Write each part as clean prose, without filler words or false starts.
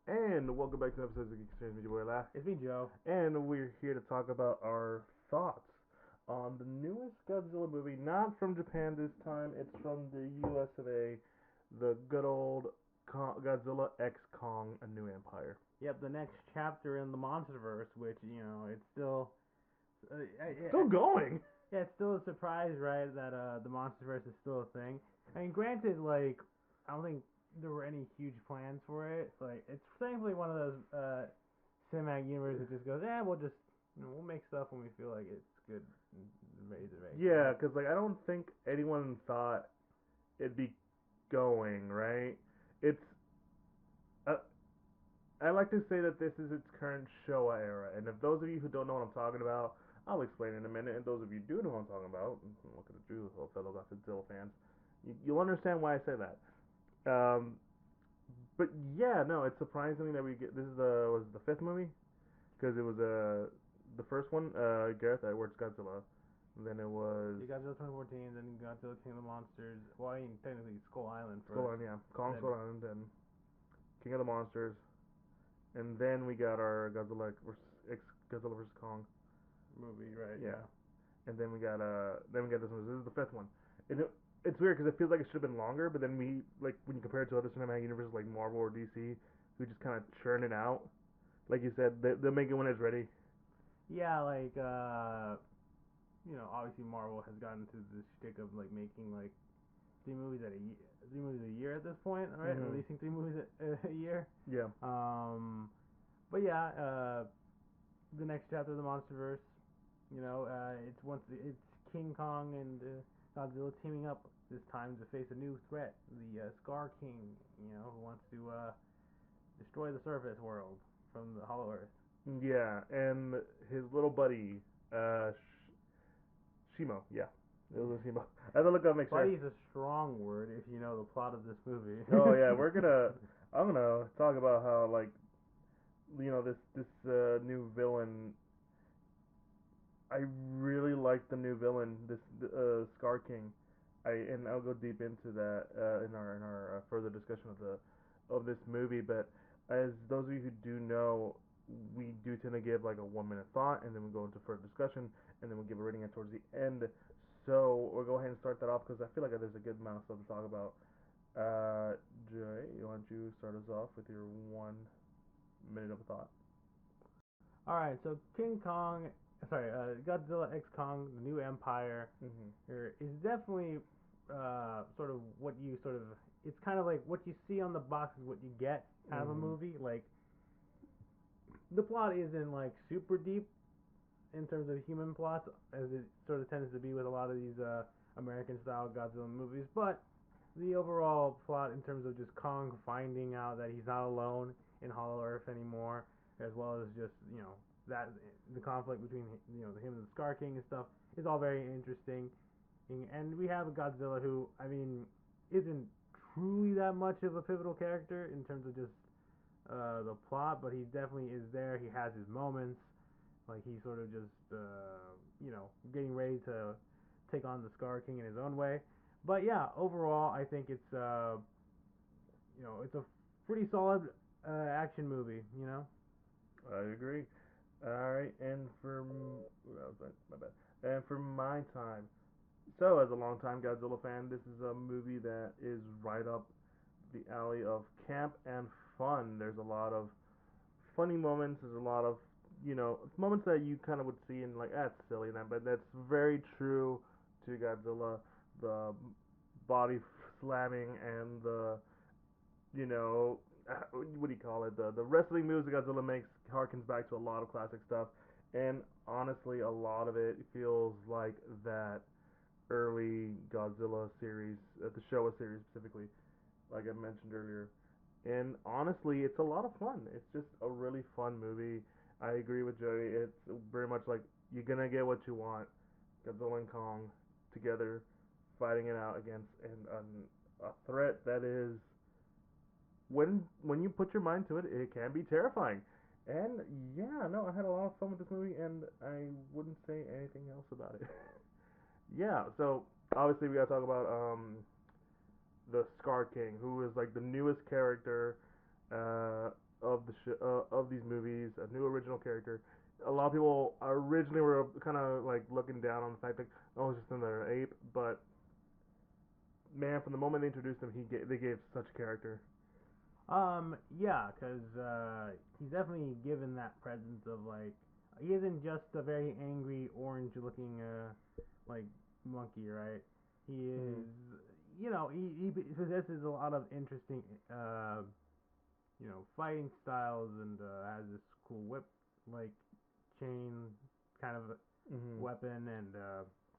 And welcome back to episode of Geek Centurions with your boy Laugh. It's me, Joe. And we're here to talk about our thoughts on the newest Godzilla movie, not from Japan this time, it's from the US of A, the good old Godzilla X Kong, A New Empire. Yep, the next chapter in the MonsterVerse, which it's still, Still going! yeah, it's still a surprise, right? That the MonsterVerse is still a thing. I mean, granted, like I don't think there were any huge plans for it. Like it's thankfully one of those cinematic universes that just goes, we'll just we'll make stuff when we feel like it's good and ready to make. Yeah, because like I don't think anyone thought it'd be going, right? It's uh, I like to say that this is its current Showa era, and if those of you who don't know what I'm talking about, I'll explain in a minute. And those of you who do know what I'm talking about, look at the Jew, fellow Godzilla fans, you'll understand why I say that. But yeah, no, it's surprising that we get this is the fifth movie because it was the first one, Gareth Edwards Godzilla, and then it was You Godzilla 2014, then Godzilla King of the Monsters. Well, I mean, technically Skull Island first. Skull Island, yeah, Kong Skull Island, and King of the Monsters, and then we got our Godzilla versus Kong movie, right? Yeah. And then we got this one. This is the fifth one. And it's weird because it feels like it should have been longer, but then we like when you compare it to other cinematic universes like Marvel or DC, who just kind of churn it out. Like you said, they'll make it when it's ready. Yeah, like obviously Marvel has gotten to the shtick of like making like three movies a year at this point, right? Mhm. Releasing three movies a year. Yeah. But yeah, the next chapter of the MonsterVerse, it's King Kong and Godzilla teaming up this time to face a new threat, the Scar King, who wants to destroy the surface world from the Hollow Earth. Yeah, and his little buddy, Shimo. Yeah, it was Shimo. I had to look up make sure. Buddy's a strong word if you know the plot of this movie. Oh yeah, I'm gonna talk about how like this new villain. I really like the new villain, this Scar King. I'll go deep into that in our further discussion of this movie. But as those of you who do know, we do tend to give like a 1 minute thought, and then we go into further discussion, and then we'll give a rating at towards the end. So we'll go ahead and start that off because I feel like there's a good amount of stuff to talk about. Jay, why don't you start us off with your 1 minute of a thought? All right, so Godzilla X Kong, the New Empire, is definitely sort of what you sort of. It's kind of like what you see on the box is what you get out of a movie. Like the plot isn't like super deep in terms of human plots, as it sort of tends to be with a lot of these American style Godzilla movies, but the overall plot in terms of just Kong finding out that he's not alone in Hollow Earth anymore, as well as just that the conflict between him and the Scar King and stuff is all very interesting. And we have a Godzilla who, I mean, isn't truly that much of a pivotal character in terms of just the plot, but he definitely is there. He has his moments, like he's sort of just getting ready to take on the Scar King in his own way. But yeah, overall, I think it's it's a pretty solid action movie. I agree. All right, and my bad. And for my time, so as a longtime Godzilla fan, this is a movie that is right up the alley of camp and fun. There's a lot of funny moments. There's a lot of moments that you kind of would see and like that's silly, then, but that's very true to Godzilla. The body slamming and the you know what do you call it? The wrestling moves that Godzilla makes harkens back to a lot of classic stuff, and honestly, a lot of it feels like that early Godzilla series, the Showa series specifically, like I mentioned earlier. And honestly, it's a lot of fun. It's just a really fun movie. I agree with Joey. It's very much like you're gonna get what you want. Godzilla and Kong together, fighting it out against a threat that is when you put your mind to it, it can be terrifying. And yeah, no, I had a lot of fun with this movie, and I wouldn't say anything else about it. Yeah, so obviously we gotta talk about the Scar King, who is like the newest character. of of these movies, a new original character. A lot of people originally were kind of like looking down on the fact that oh, it's just another ape, but man, from the moment they introduced him, they gave such character. Yeah, cause he's definitely given that presence of like he isn't just a very angry orange-looking like monkey, right? He is, Mm-hmm. he possesses a lot of interesting fighting styles and has this cool whip like chain kind of Mm-hmm. weapon and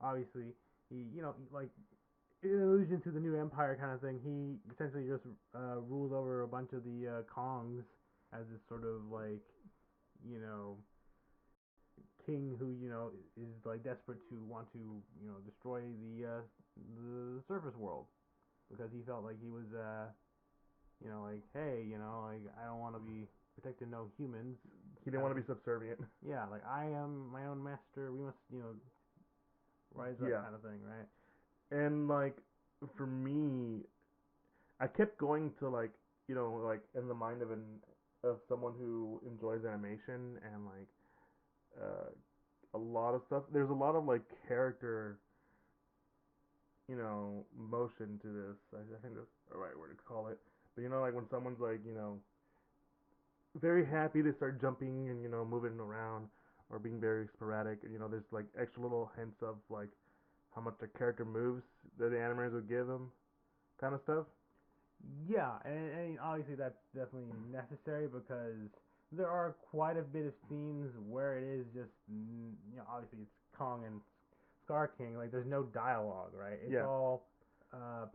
obviously like in allusion to the new empire kind of thing, he essentially just rules over a bunch of the Kongs as this sort of like you know king who is like desperate to want to destroy the surface world because he felt like he was like hey like I don't want to be protecting no humans He didn't kind want of to be subservient. yeah like I am my own master we must rise up Yeah, kind of thing right. and like for me, I kept going to like like in the mind of someone who enjoys animation and like a lot of stuff. There's a lot of like character motion to this. I think that's the right word to call it. But like when someone's like very happy to start jumping and moving around or being very sporadic. There's like extra little hints of like how much the character moves that the animators would give them, kind of stuff. Yeah, and obviously that's definitely necessary because there are quite a bit of scenes where it is just obviously it's Kong and Scar King like there's no dialogue right it's Yeah, all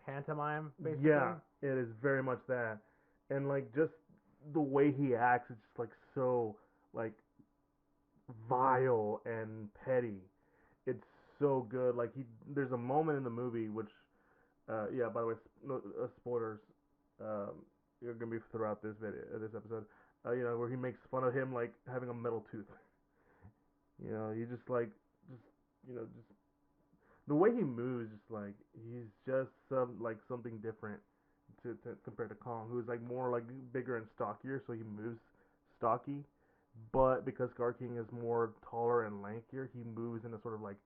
pantomime basically. yeah, it is very much that, and like just the way he acts, it's just like so like vile and petty. It's so good. Like there's a moment in the movie which, yeah. By the way, no, spoilers. You're gonna be throughout this this episode. Where he makes fun of him like having a metal tooth. You just like just just the way he moves, just like he's just something different to compared to Kong, who's like more like bigger and stockier, so he moves stocky. But because Scar King is more taller and lankier, he moves in a sort of like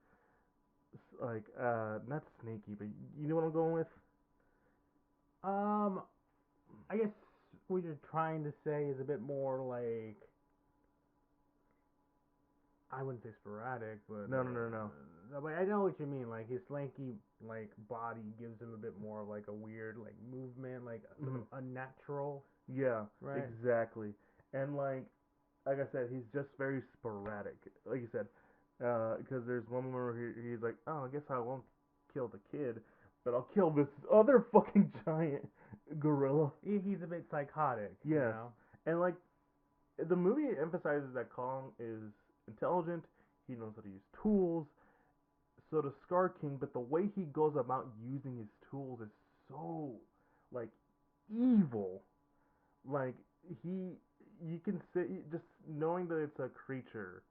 not snaky, but you know what I'm going with? um I guess what you're trying to say is a bit more like I wouldn't say sporadic, No, no, no, no. but I know what you mean. Like his lanky like body gives him a bit more of like a weird like movement, like sort of Mm, unnatural, yeah, right? exactly. And like I said, he's just very sporadic. Like you said, because there's one moment where he's like, "Oh, I guess I won't kill the kid, but I'll kill this other fucking giant gorilla." He's a bit psychotic, you Yes, know. and like the movie emphasizes that Kong is intelligent. He knows how to use tools. So does Scar King, but the way he goes about using his tools is so like evil. Like he, you can say just knowing that it's a creature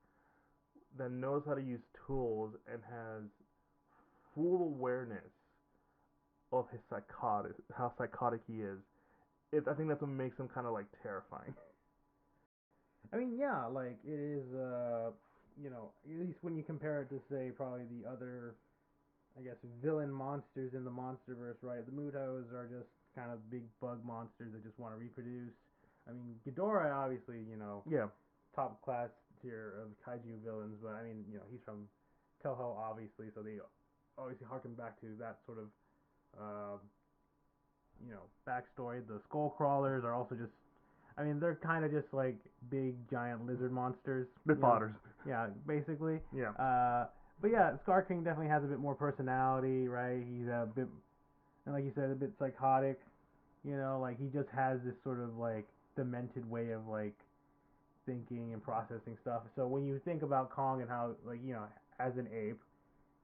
that knows how to use tools and has full awareness of his psychotic, how psychotic he is. I think that's what makes him kind of like terrifying. I mean, yeah, like it is. At least when you compare it to say probably the other, I guess, villain monsters in the MonsterVerse, right? The Mutos are just kind of big bug monsters that just want to reproduce. I mean, Ghidorah obviously, Yeah. top class tier of kaiju villains, but I mean, he's from Toho, obviously, so they obviously harken back to that sort of, uh, backstory. The skull crawlers are also just, I mean, they're kind of just like big giant lizard monsters, Bit fodders. yeah, basically. Yeah. But yeah, Scar King definitely has a bit more personality, right? He's a bit, and like you said, a bit psychotic. Like he just has this sort of like demented way of like thinking and processing stuff. So when you think about Kong and how like as an ape,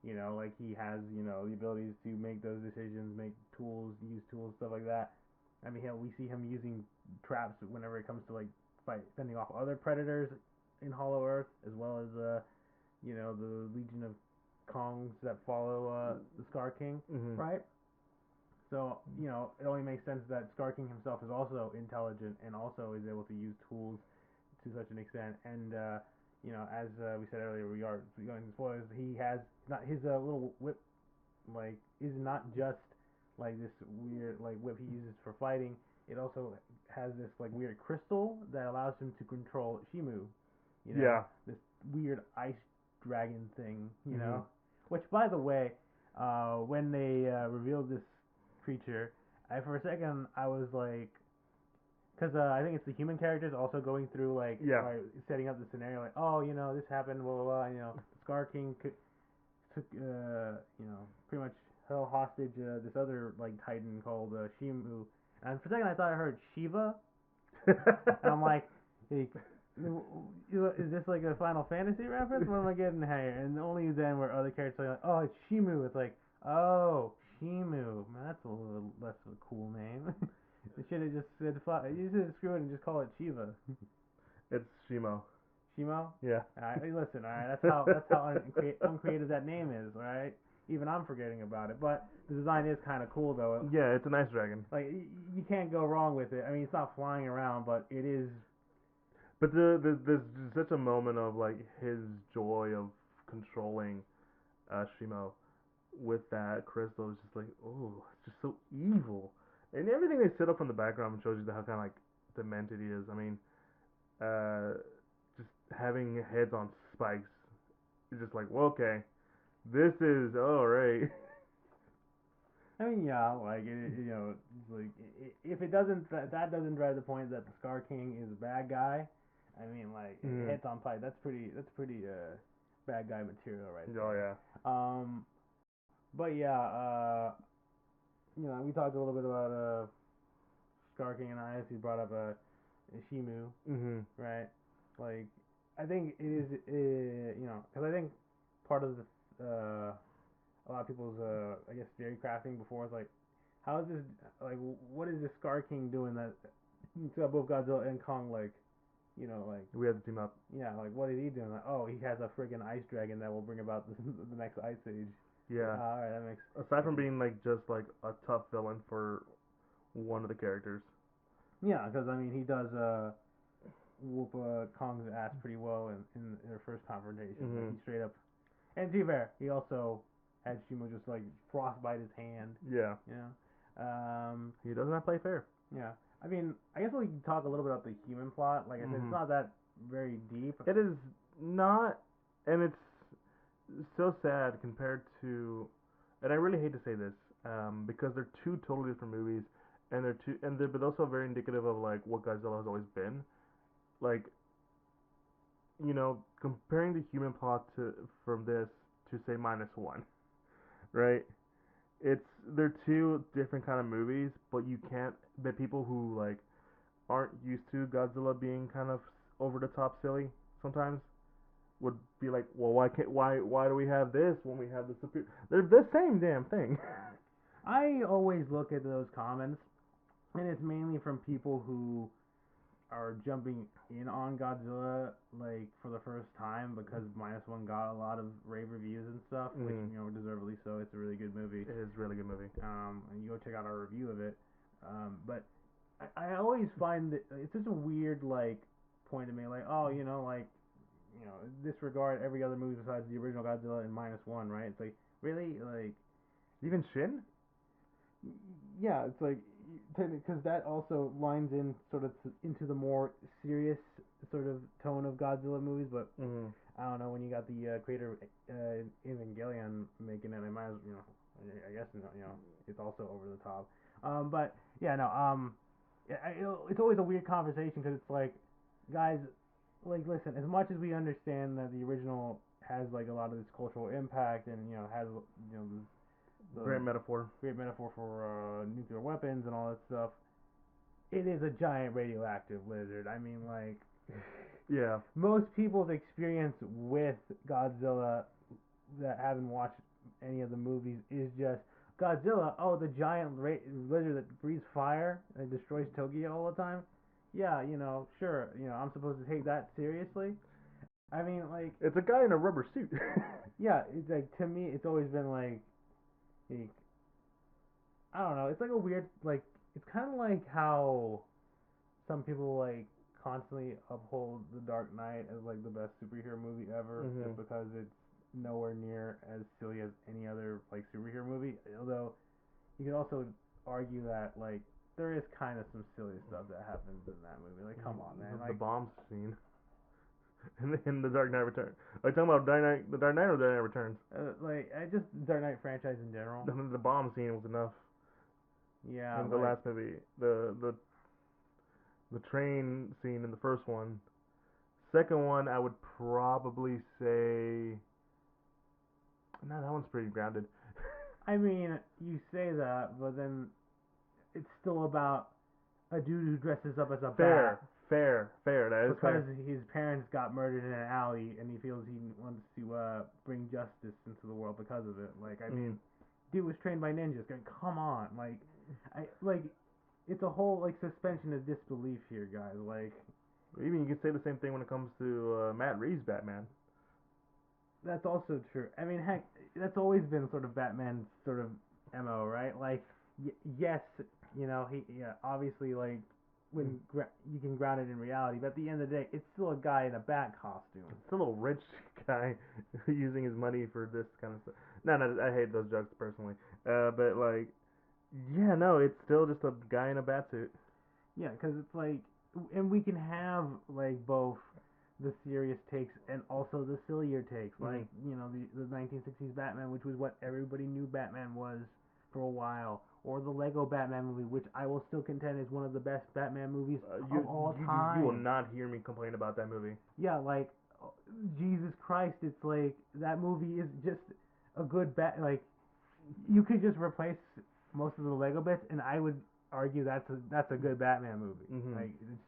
like he has the abilities to make those decisions, make tools, use tools, stuff like that. I mean, we see him using traps whenever it comes to like fight, fending off other predators in Hollow Earth, as well as the legion of Kongs that follow the Scar King, Mhm. right? So it only makes sense that Scar King himself is also intelligent and also is able to use tools to such an extent. And as we said earlier, we are going to spoilers. He has not his little whip like is not just like this weird like whip he uses for fighting. It also has this like weird crystal that allows him to control Shimu. Yeah. This weird ice dragon thing. Mhm. Which by the way, when they revealed this creature, for a second I was like, because I think it's the human characters also going through like Yeah. setting up the scenario like, oh, this happened, blah blah blah. Scar King took pretty much held hostage this other like Titan called Shimu, and for a second I thought I heard Shiva, and I'm like, hey, is this like a Final Fantasy reference? What am I getting here? And only then were other characters like, oh, it's Shimu. It's like, oh, Shimu. Man, that's a little less of a cool name. They should have just said, you should have screwed it and just call it Shiva. It's Shimo. Shimo? Yeah. Alright, listen, alright, that's how uncreative that name is, alright? Even I'm forgetting about it, but the design is kind of cool though. Yeah, it's a nice dragon. Like you can't go wrong with it. I mean, it's not flying around, but it is. But there's such a moment of like his joy of controlling Shimo with that crystal is just like, oh, it's just so evil. And everything they set up from the background shows you how kind of like demented he is. I mean, uh, just having heads on spikes is just like, well, okay, this is all right. I mean, yeah, like it's like if it doesn't that doesn't drive the point that the Scar King is a bad guy. I mean, like Mm. heads on pipe. That's pretty bad guy material right Oh there. yeah. But yeah, we talked a little bit about Scar King and I, as he brought up Shimu, Mhm. right? Like, I think it is, because I think part of the, a lot of people's, I guess, theory crafting before is like, how is this, like, what is this Scar King doing that to both Godzilla and Kong, like, like, We had to team up. yeah, like, what is he doing? Like, oh, he has a friggin' ice dragon that will bring about the next ice age. Yeah. Alright, that makes. Aside from being like just like a tough villain for one of the characters. Yeah, because I mean, he does whoop Kong's ass pretty well in their first confrontation. Like Mhm. he straight up, and to be fair, he also had Shimo just like frostbite his hand. Yeah. You know, He does not play fair. yeah. I mean, I guess we can talk a little bit about the human plot. Like I said, it's Mhm. not that very deep. It is not, and it's so sad compared to, and I really hate to say this, because they're two totally different movies, and they're but also very indicative of like what Godzilla has always been. Like, comparing the human plot to from this to say -1, right? It's they're two different kind of movies, but you can't. The people who like aren't used to Godzilla being kind of over the top silly sometimes would be like, well, why do we have this when we have the superior? They're the same damn thing. I always look at those comments, and it's mainly from people who are jumping in on Godzilla like for the first time because -1 got a lot of rave reviews and stuff, which Mm. deservedly so. It's a really good movie. It is a really good movie. And you go check out our review of it. But I always find that it's such a weird like point to me, like oh like disregard every other movie besides the original Godzilla and -1, right? It's like really like Even Shin. yeah, it's like because that also lines in sort of into the more serious sort of tone of Godzilla movies. But Mm. I don't know when you got the creator of Evangelion making it, I might as I guess it's also over the top. But yeah, no, it's always a weird conversation because it's like, guys, like listen, as much as we understand that the original has like a lot of this cultural impact and has Great the metaphor. great metaphor for nuclear weapons and all that stuff. It is a giant radioactive lizard. I mean, like, Yeah. most people's experience with Godzilla that haven't watched any of the movies is just Godzilla. Oh, the giant lizard that breathes fire and destroys Tokyo all the time. Yeah, sure. I'm supposed to take that seriously. I mean, like, It's a guy in a rubber suit. yeah. It's like to me, it's always been like I don't know. It's like a weird like. It's kind of like how some people like constantly uphold The Dark Knight as like the best superhero movie ever, just because it's nowhere near as silly as any other like superhero movie. Although you could also argue that like there is kind of some silly stuff that happens in that movie. Like, come on, man. The Like, bomb scene in the Dark Knight Returns. Are you talking about the Dark Knight or Dark Knight Returns? like I just Dark Knight franchise in general. The bomb scene was enough Yeah, in the like last movie. The train scene in the first one. Second one, I would probably say. No, that one's pretty grounded. I mean, you say that, but then it's still about a dude who dresses up as a Fair, bat fair. That is because fair. his parents got murdered in an alley, and he feels he wants to bring justice into the world because of it. Like, I mean, dude was trained by ninjas. Like, come on, like, it's a whole like suspension of disbelief here, guys. Like, Even you can say the same thing when it comes to Matt Reeves' Batman. that's also true. I mean, heck, that's always been sort of Batman's sort of mo, right? Like, yes, he obviously like when you can ground it in reality, but at the end of the day, it's still a guy in a bat costume. It's a little rich guy using his money for this kind of stuff. No, I hate those jokes personally. But like, yeah, no, it's still just a guy in a bat suit. Yeah, because it's like, and we can have like both the serious takes and also the sillier takes, like the 1960s Batman, which was what everybody knew Batman was for a while, or the Lego Batman movie, which I will still contend is one of the best Batman movies of all time. You will not hear me complain about that movie. Yeah, like Jesus Christ, it's like that movie is just a good like you could just replace most of the Lego bits, and I would argue that's a good Batman movie. Like it's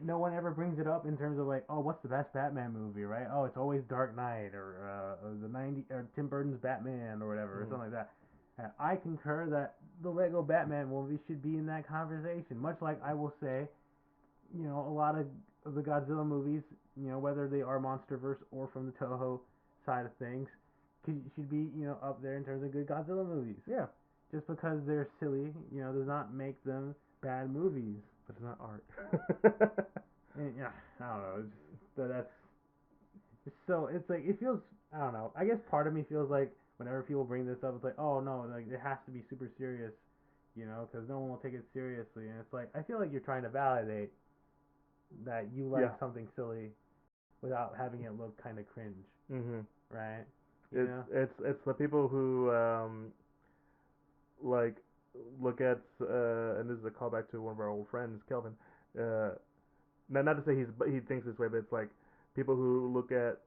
no one ever brings it up in terms of like, oh, what's the best Batman movie, right? Oh, it's always Dark Knight or the '90s or Tim Burton's Batman or whatever or something like that. I concur that the Lego Batman movie should be in that conversation, much like I will say, a lot of the Godzilla movies, whether they are MonsterVerse or from the Toho side of things, should be up there in terms of good Godzilla movies. Yeah. Just because they're silly, does not make them bad movies. But it's not art. And, yeah, I don't know. That's so. It's like it feels. I don't know. I guess part of me feels like whenever people bring this up, it's like, oh no, like it has to be super serious, because no one will take it seriously. And it's like I feel like you're trying to validate that you like something silly without having it look kind of cringe, right? It's the people who like look at and this is a callback to one of our old friends, Kelvin. Not to say he thinks this way, but it's like people who look at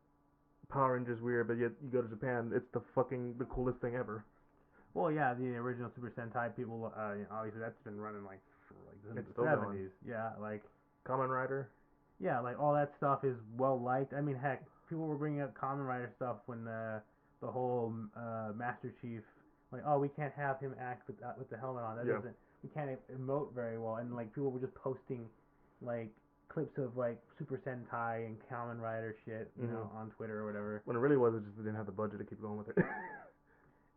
Power Rangers weird, but yet you go to Japan, it's the coolest thing ever. Well, yeah, the original Super Sentai people, obviously that's been running like for like the 70s. Yeah, like Kamen Rider. Yeah, like all that stuff is well liked. I mean, heck, people were bringing up Kamen Rider stuff when the whole Master Chief, like, oh, we can't have him act with the helmet on. That doesn't. We can't emote very well, and like people were just posting like clips of like Super Sentai and Kamen Rider shit, on Twitter or whatever. When it really was, it just didn't have the budget to keep going with it.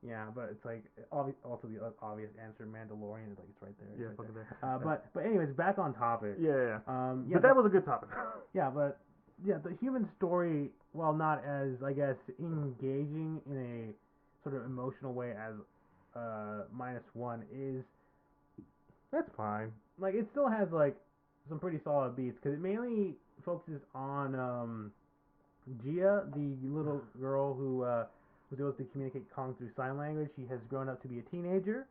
Yeah, but it's like also the obvious answer, Mandalorian is like it's right there. Yeah, right fucking there. there. But anyways, back on topic. Yeah. But that was a good topic. Yeah, but the human story, while not as I guess engaging in a sort of emotional way as -1 is. That's fine. Like it still has like some pretty solid beats because it mainly focuses on Gia, the little girl who was able to communicate Kong through sign language. She has grown up to be a teenager,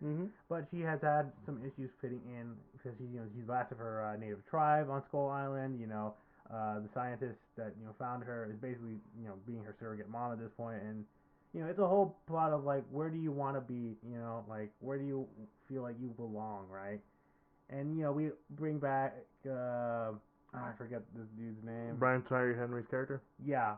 but she has had some issues fitting in because she's last of her native tribe on Skull Island. The scientist that found her is basically being her surrogate mom at this point, and it's a whole plot of like where do you want to be, like where do you feel like you belong, right? And we bring back I forget this dude's name. Brian Tyree Henry's character. Yeah.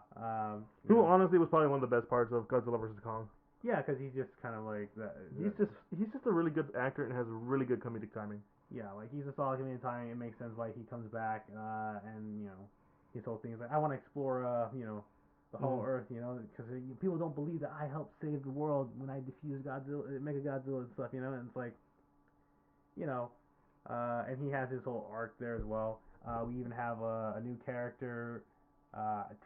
Who honestly was probably one of the best parts of Godzilla vs Kong. Yeah, because he's just kind of like that. He's just a really good actor and has really good comedic timing. Yeah, like he's a solid comedic timing. It makes sense why he comes back, and his whole thing is like I want to explore the whole Earth, because people don't believe that I helped save the world when I defused Godzilla, Mega Godzilla and stuff, and it's like, you know, and he has his whole arc there as well. We even have a new character,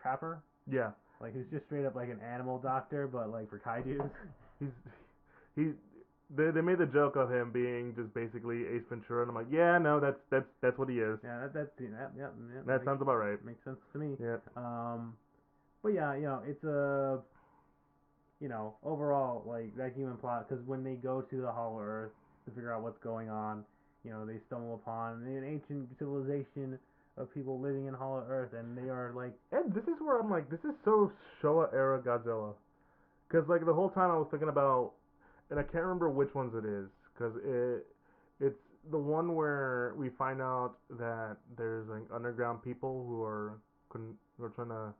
Trapper, Yeah. like who's just straight up like an animal doctor, but like for kaiju's. He's he. They made the joke of him being just basically Ace Ventura, and I'm like, yeah, no, that's what he is. Yeah, That sounds about right. makes sense to me. Yeah. But yeah, it's overall like that human plot because when they go to the Hollow Earth to figure out what's going on, they stumble upon an ancient civilization of people living in Hollow Earth, and they are like. And this is where I'm like, this is so Showa era Godzilla, because like the whole time I was thinking about, and I can't remember which ones it is, because it's the one where we find out that there's like underground people who are trying to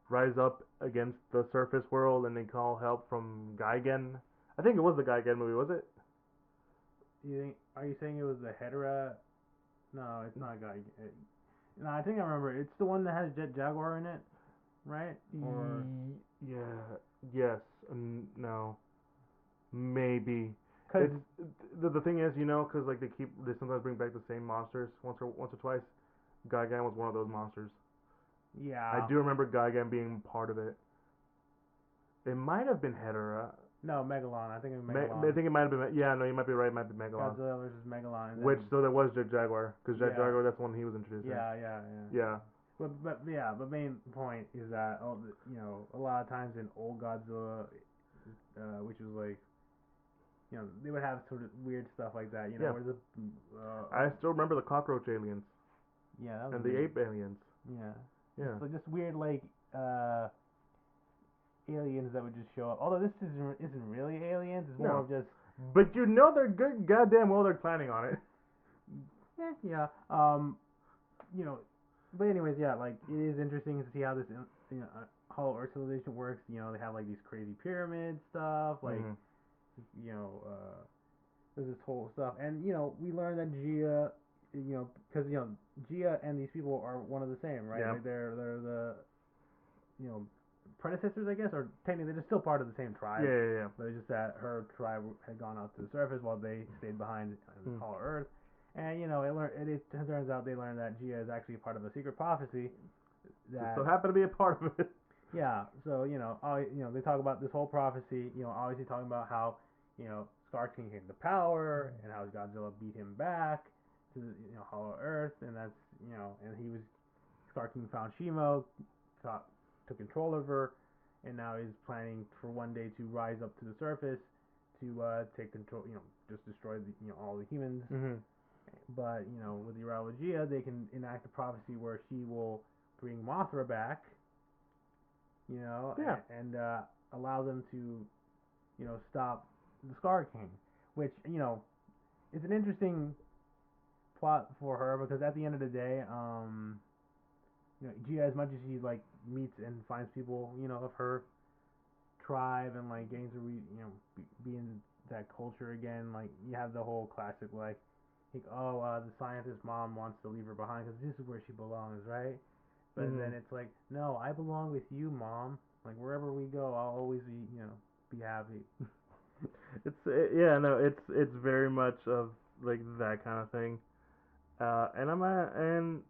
rise up against the surface world, and they call help from Gigan. I think it was the Gigan movie, was it? Are you saying it was the Hedera? No, it's not Gigan. No, I think I remember. It's the one that has Jet Jaguar in it, right? Or yeah, yes, no, maybe. Cause It's the thing is, because like they sometimes bring back the same monsters once or twice. Gigan was one of those monsters. yeah, I do remember Gigan being part of it. It might have been Hedera. no, Megalon. I think it was Megalon. I think it might have been. Yeah, no, you might be right. It might be Megalon. Godzilla versus Megalon. Which so there was Jet Jaguar, because Jet Yeah. Jaguar, that's the one he was introduced. Yeah. But main point is that a lot of times in old Godzilla, which was like, they would have sort of weird stuff like that. Yeah. Where the I still remember the cockroach aliens yeah, that was and the weird. ape aliens. Yeah. Yeah. Just, like this weird like aliens that would just show up. Although this isn't really aliens. It's more No. of just. But they're good. Goddamn well they're planning on it. Yeah. But anyways, yeah. Like it is interesting to see how this Hollow Earth civilization works. They have like these crazy pyramid stuff. Like there's this whole stuff, and we learned that Gia, because Gia and these people are one of the same, right? Yeah. Like they're the predecessors, I guess, or technically they're still part of the same tribe. Yeah. But it's just that her tribe had gone out to the surface while they stayed behind on Hollow Earth. And it turns out they learned that Gia is actually part of a secret prophecy. That so happen to be a part of it. Yeah. So they talk about this whole prophecy. Obviously talking about how Scar King came to power and how Godzilla beat him back to Hollow Earth, and that's and he was Scar King found Shimo, took control of her, and now he's planning for one day to rise up to the surface to take control. Just destroy all the humans. Mm-hmm. But with the arrival of Gia, they can enact a prophecy where she will bring Mothra back. Yeah. And allow them to stop the Scar King, which is an interesting plot for her because at the end of the day, Gia, as much as she like meets and finds people of her tribe and like getting to be in that culture again, like you have the whole classic like the scientist mom wants to leave her behind because this is where she belongs, right? But then it's like, no, I belong with you, mom. Like wherever we go, I'll always be happy. It's very much of like that kind of thing. And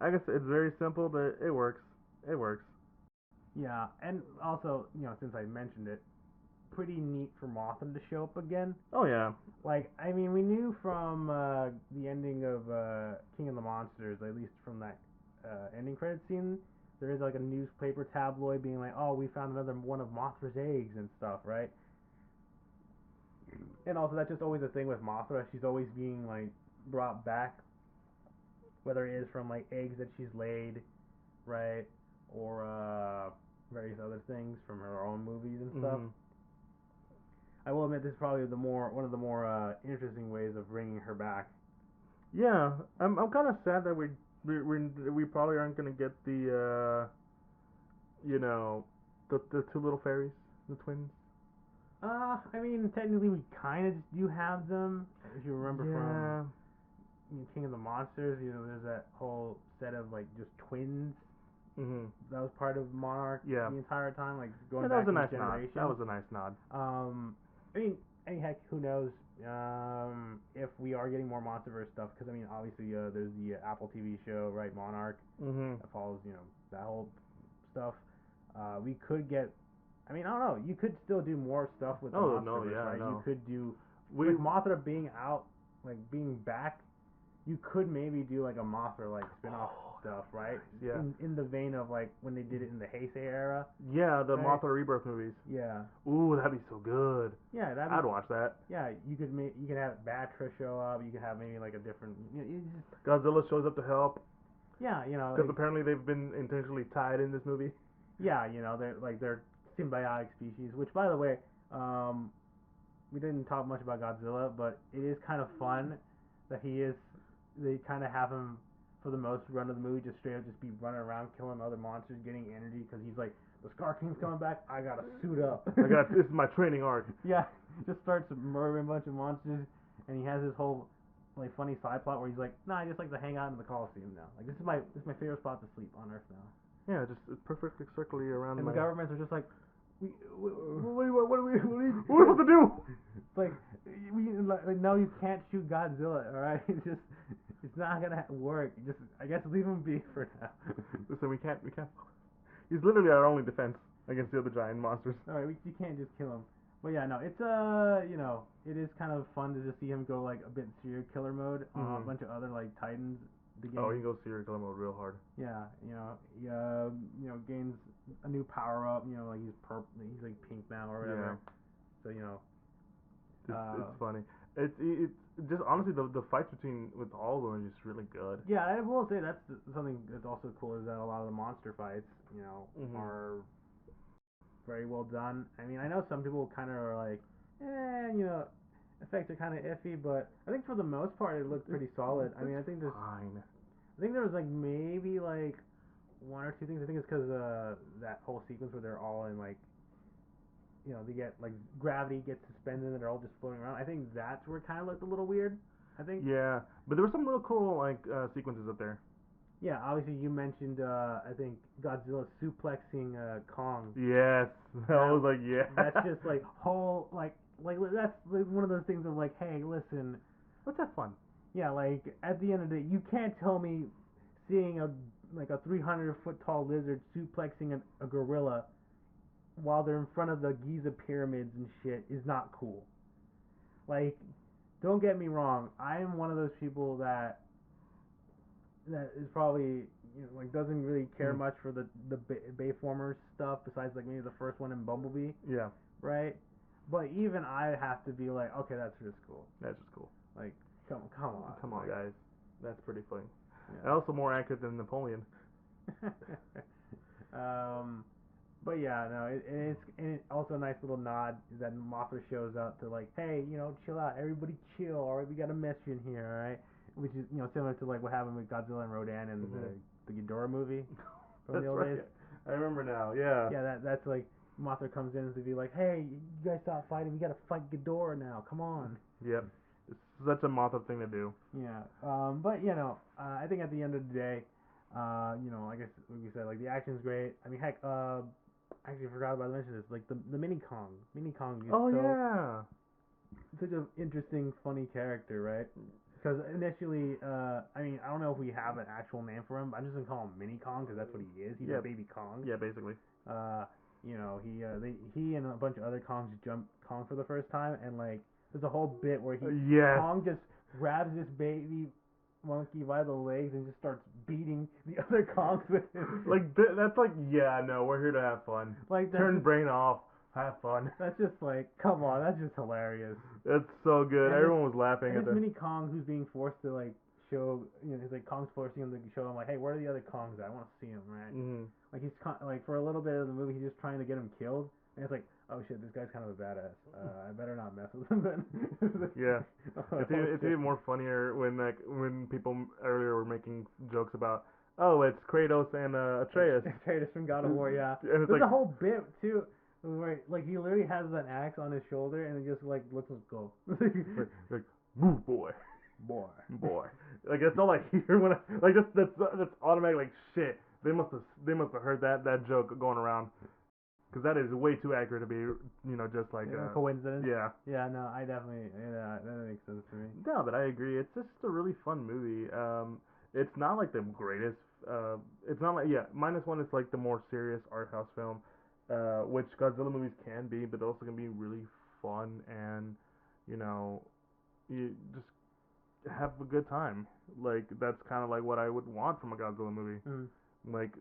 I guess it's very simple, but it works. It works. Yeah, and also since I mentioned it, pretty neat for Mothra to show up again. Oh yeah. Like I mean, we knew from the ending of King of the Monsters, at least from that ending credit scene, there is like a newspaper tabloid being like, "Oh, we found another one of Mothra's eggs and stuff," right? And also that's just always a thing with Mothra. She's always being like brought back, whether it is from like eggs that she's laid, right, or various other things from her own movies and stuff. I will admit this is probably one of the more interesting ways of bringing her back. Yeah, I'm kind of sad that we probably aren't gonna get the the two little fairies, the twins. I mean, technically we kind of do have them. If you remember from King of the Monsters, there's that whole set of like just twins Mhm. That was part of Monarch Yeah. the entire time, like Yeah, going that back was a in nice nod. generation. That was a nice nod. I mean, heck, who knows if we are getting more MonsterVerse stuff? Because I mean, obviously, there's the Apple TV show, right, Monarch, Mhm. that follows, that whole stuff. We could get. I mean, I don't know. You could still do more stuff with the Oh no, MonsterVerse, yeah, right? You no. could do We with Mothra being out, like being back. You could maybe do like a Mothra like spin-off stuff, right? Yeah. In the vein of like when they did it in the Heisei era. Yeah, the Right. Mothra Rebirth movies. Yeah. Ooh, that'd be so good. Yeah, I'd watch that. Yeah, you could have Batra show up. You could have maybe like a different. You just, Godzilla shows up to help yeah, because apparently they've been intentionally tied in this movie. yeah, they're symbiotic species. Which, by the way, we didn't talk much about Godzilla, but it is kind of fun that they kind of have him for the most run of the movie just straight up just be running around killing other monsters, getting energy because he's like, the Scar King's coming back. I gotta suit up. This is my training arc. Yeah, just starts murdering a bunch of monsters, and he has this whole like funny side plot where he's like, "Nah, I just like to hang out in the Coliseum now. Like this is my favorite spot to sleep on Earth now." Yeah, just it's perfectly circularly around. And my... the governments are just like, what are we What are we supposed to do? It's like, no, you can't shoot Godzilla. All right, it's not gonna work. Just I guess leave him be for now. Listen, we can't. He's literally our only defense against the other giant monsters. All right, you can't just kill him. But yeah, no, it's it is kind of fun to just see him go like a bit serial killer mode on a bunch of other like Titans. Oh, he goes serial killer mode real hard. Yeah, he gains a new power up. Like he's like pink now or whatever. Yeah. So it's funny. It's just honestly the fights with all of them are just really good. Yeah, I will say that's something that's also cool is that a lot of the monster fights, are very well done. I mean, I know some people kind of are like, effects are kind of iffy, but I think for the most part it looked pretty solid. I mean, I think there was like maybe like one or two things. I think it's because that whole sequence where they're all in like, they get like gravity gets suspended and they're all just floating around. I think that's where it kind of looked a little weird. I think. Yeah, but there were some real cool like sequences up there. Yeah, obviously you mentioned I think Godzilla suplexing Kong. Yes, I was like, yeah. That's just like whole like that's like one of those things of like, hey, listen, let's have fun. Yeah, like at the end of the day, you can't tell me seeing a 300-foot tall lizard suplexing a gorilla while they're in front of the Giza pyramids and shit is not cool. Like, don't get me wrong, I am one of those people that is probably like doesn't really care much for the Bayformers stuff besides like maybe the first one in Bumblebee. Yeah. Right. But even I have to be like, okay, that's just cool. That's just cool. Like, come on. Come on, guys. That's pretty funny. Yeah. And also more accurate than Napoleon. But yeah, no, it's also a nice little nod that Mothra shows up to like, hey, chill out, everybody chill, all right, we got a message in here, all right, which is similar to like what happened with Godzilla and Rodan and the Ghidorah movie from the old days. I remember now. Yeah. Yeah, that's like Mothra comes in to be like, hey, you guys stop fighting, we gotta fight Ghidorah now, come on. Yep. It's such a Mothra thing to do. Yeah. But I think at the end of the day, I guess like you said, like the action's great. I mean, heck, I actually forgot about to mention this. Like the Mini Kong. Mini Kong is such an interesting, funny character, right? Because initially, I mean, I don't know if we have an actual name for him. But I'm just gonna call him Mini Kong because that's what he is. He's a baby Kong. Yeah, basically. He and a bunch of other Kongs jump Kong for the first time, and like there's a whole bit where Kong just grabs this baby monkey by the legs and just starts beating the other Kongs with him. Like that's like, yeah, no, we're here to have fun. Like turn brain off, have fun. That's just like, come on, that's just hilarious. That's so good. And everyone was laughing at this Mini Kong who's being forced to like show, it's like Kong's forcing him to show him like, hey, where are the other Kongs at? I want to see them, right? Mm-hmm. Like he's like for a little bit of the movie, he's just trying to get him killed, and it's like, oh shit, this guy's kind of a badass. I better not mess with him then. Yeah, it's even more funnier when people earlier were making jokes about, oh, it's Kratos and Atreus. Atreus from God of War, yeah. And there's a whole bit too, where like he literally has an axe on his shoulder and it just like lets us go. like, move, boy. Like that's all I hear when that's automatic. Like shit, They must have heard that joke going around because that is way too accurate to be just like a coincidence. yeah. Yeah, no, I definitely that makes sense to me. No, but I agree. It's just a really fun movie. It's not like the greatest. It's not like minus one. It's like the more serious art house film, which Godzilla movies can be, but also can be really fun and you know you just have a good time. Like that's kind of like what I would want from a Godzilla movie. Mm. Like,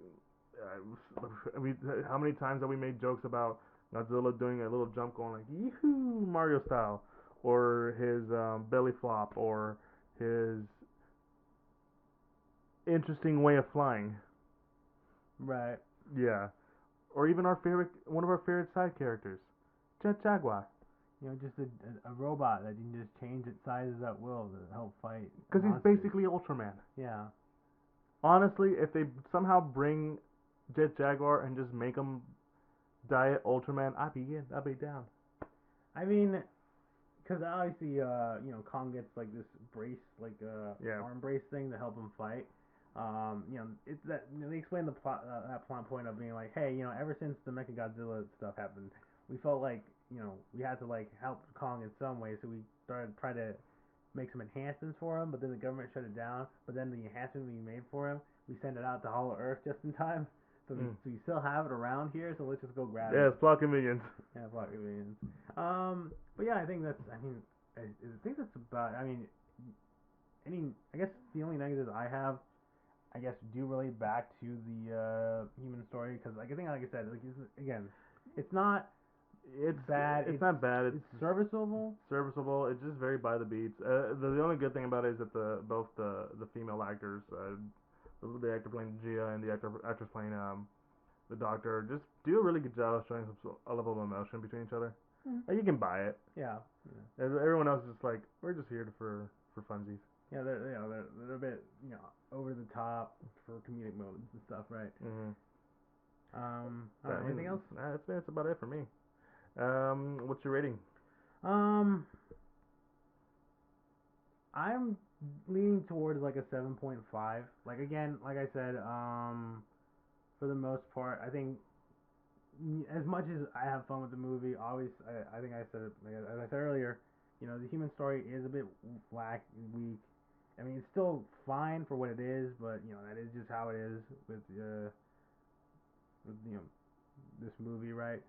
I mean, how many times have we made jokes about Godzilla doing a little jump, going like "Yee-hoo!" Mario style, or his belly flop, or his interesting way of flying. Right. Yeah, or even one of our favorite side characters, Jet Jaguar, Just a robot that you can just change its sizes at will to help fight. because he's monsters. basically Ultraman. Yeah. Honestly, if they somehow bring Jet Jaguar and just make him Diet Ultraman, I'd be in. I'd be down. I mean, because obviously, Kong gets like this brace, like Yeah. arm brace thing to help him fight. It's that they explain the plot that plot point of being like, hey, ever since the Mechagodzilla stuff happened, we felt like we had to like help Kong in some way, so we started trying to make some enhancements for him, but then the government shut it down. But then the enhancement we made for him, we sent it out to Hollow Earth just in time. So we still have it around here, so let's just go grab it. Yeah, it's plot convenience. Yeah, plot convenience. But yeah, I think that's. I think that's about. I guess the only negatives I have, I guess, do relate back to the human story because, like I said, like again, it's not. It's bad. It's not bad. It's serviceable. Serviceable. It's just very by the beats. The only good thing about it is that both the female actors, the actor playing Gia and the actress playing the doctor, just do a really good job of showing a level of emotion between each other. Like, you can buy it. Yeah. Everyone else is just like, we're just here for funsies. Yeah, they're a bit over the top for comedic moments and stuff, right? Anything else? That's about it for me. What's your rating? I'm leaning towards like a 7.5. Like again, like I said, for the most part, I think as much as I have fun with the movie, always I think I said it as I said earlier, the human story is a bit weak. I mean, it's still fine for what it is, but that is just how it is with this movie, right?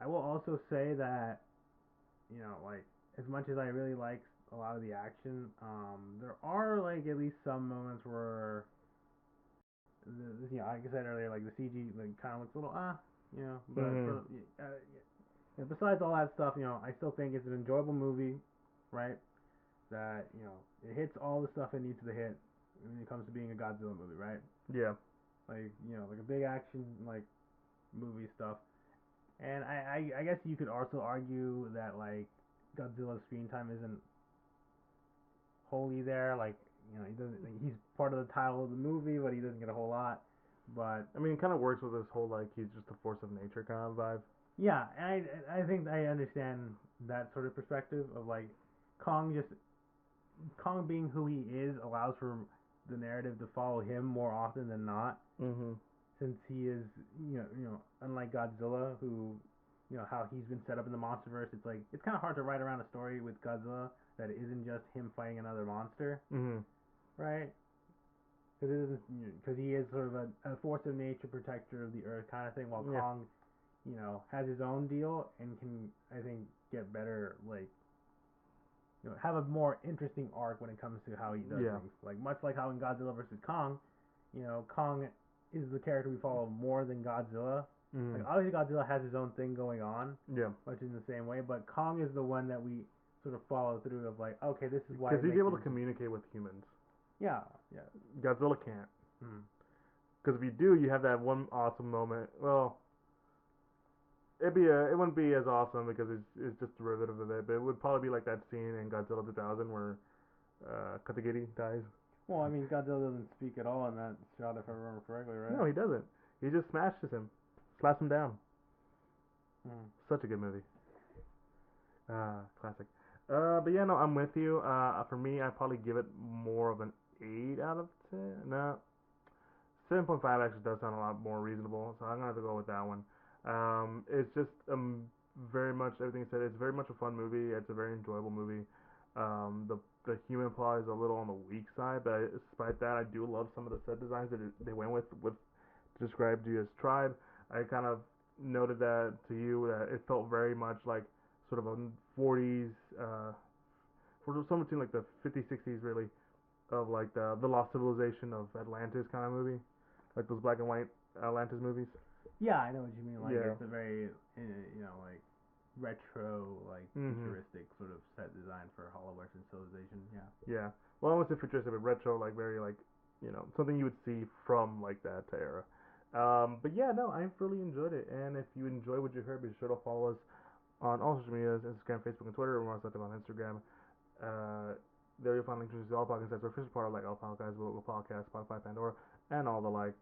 I will also say that like as much as I really like a lot of the action, there are like at least some moments where like I said earlier, like the CG like kind of looks a little but besides all that stuff, I still think it's an enjoyable movie, right? That it hits all the stuff it needs to hit when it comes to being a Godzilla movie, right? Yeah. Like like a big action like movie stuff. And I guess you could also argue that like Godzilla's screen time isn't wholly there. Like he doesn't. He's part of the title of the movie, but he doesn't get a whole lot. But I mean, it kind of works with this whole like he's just a force of nature kind of vibe. Yeah, and I think I understand that sort of perspective of like Kong being who he is allows for the narrative to follow him more often than not. Since he is, unlike Godzilla, who, how he's been set up in the MonsterVerse, it's kind of hard to write around a story with Godzilla that isn't just him fighting another monster, right? Because he is sort of a force of nature, protector of the earth kind of thing, while Kong, has his own deal and can, I think, get better, like, have a more interesting arc when it comes to how he does things. Like, much like how in Godzilla vs. Kong, Kong is the character we follow more than Godzilla. Like obviously Godzilla has his own thing going on, much in the same way. But Kong is the one that we sort of follow through of like, okay, this is why. Because he's able to communicate with humans. Yeah. Godzilla can't. Because if you do, you have that one awesome moment. Well, it wouldn't be as awesome because it's just derivative of it. But it would probably be like that scene in Godzilla 2000 where Katagiri dies. Well, I mean, Godzilla doesn't speak at all in that shot, if I remember correctly, right? No, he doesn't. He just smashes him, slaps him down. Such a good movie. Classic. But yeah, no, I'm with you. For me, I'd probably give it more of an 8 out of 10. No, 7.5 actually does sound a lot more reasonable, so I'm gonna have to go with that one. It's just very much everything you said. It's very much a fun movie. It's a very enjoyable movie. The human plot is a little on the weak side, but despite that, I do love some of the set designs that they went with to describe Gia's tribe. I kind of noted that to you that it felt very much like sort of a 40s, for something between like the 50s, 60s, really, of like the lost civilization of Atlantis kind of movie, like those black and white Atlantis movies. Yeah, I know what you mean. Like Yeah. it's a very like retro, like Mhm. futuristic sort of set design for Hollow Western civilization. Yeah. Yeah. Well, I almost say futuristic, but retro, like very like something you would see from like that era. But yeah, no, I really enjoyed it. And if you enjoy what you heard, be sure to follow us on all social medias: Instagram, Facebook, and Twitter. We're also active on Instagram. Uh, there you'll find links to all podcasts. We're official part of like all podcasts, Google Podcasts, Spotify, Pandora, and all the like.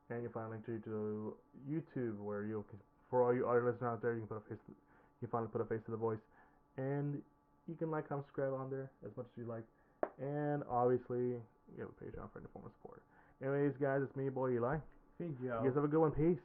And you'll find a link to YouTube where you can, for all you audio listeners out there, you can put a face. You finally put a face to the voice, and you can like, comment, subscribe on there as much as you like. And obviously, you have a Patreon for any form of support. Anyways, guys, it's me, boy Eli. Hey You Joe. guys have a good one. Peace.